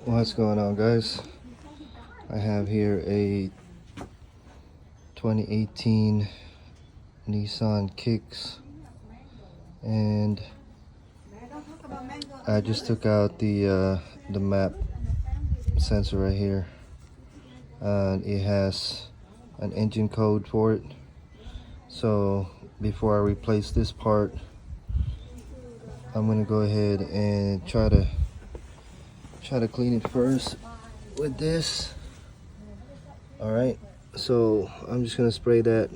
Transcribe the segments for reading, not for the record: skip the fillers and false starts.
What's going on, guys? I have here a 2018 Nissan Kicks, and I just took out the MAP sensor right here, and it has an engine code for it. So before I replace this part, I'm gonna go ahead and try to clean it first with this. All right, so I'm just gonna spray that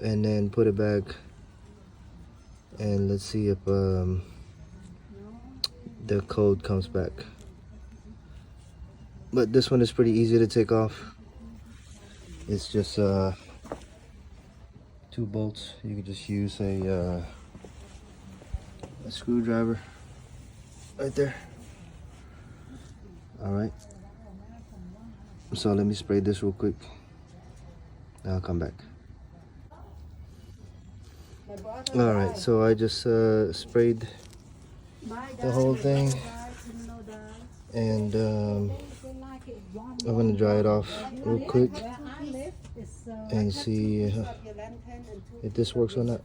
and then put it back, and let's see if the code comes back. But this one is pretty easy to take off. It's just 2 bolts. You can just use a screwdriver right there. All right, so let me spray this real quick, and I'll come back. All right, so I just sprayed the whole thing, and I'm gonna dry it off real quick and see if this works or not.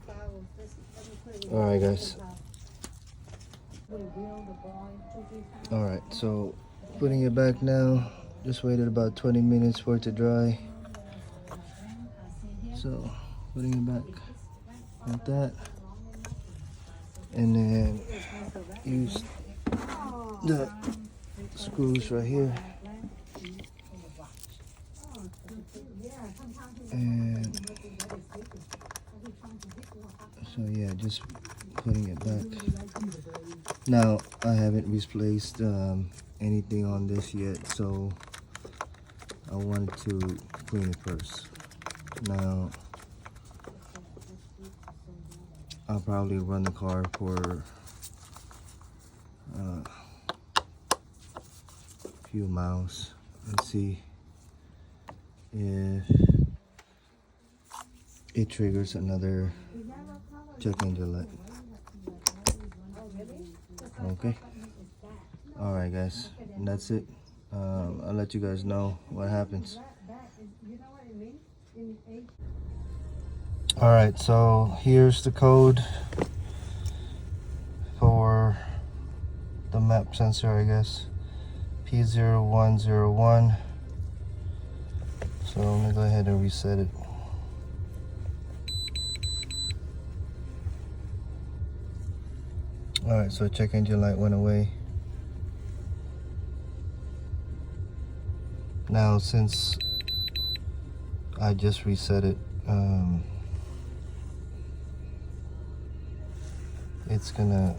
All right, guys. All right, so putting it back now. Just waited about 20 minutes for it to dry. So putting it back like that, and then use the screws right here, and so yeah, just putting it back. Now I haven't replaced anything on this yet, so I wanted to clean it first. Now I'll probably run the car for a few miles and see if it triggers another check engine light. Okay. All right, guys, and that's it. I'll let you guys know what happens. All right, so here's the code for the MAP sensor, I guess. P0101. So I'm gonna go ahead and reset it. All right, so check engine light went away. Now, since I just reset it, it's gonna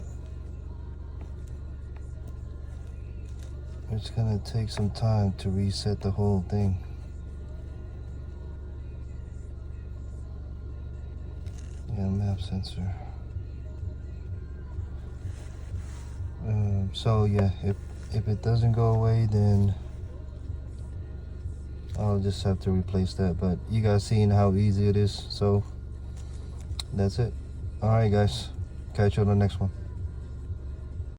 take some time to reset the whole thing. Yeah, MAP sensor. So yeah, if it doesn't go away, then I'll just have to replace that. But you guys seen how easy it is, so that's it. All right, guys, catch you on the next one.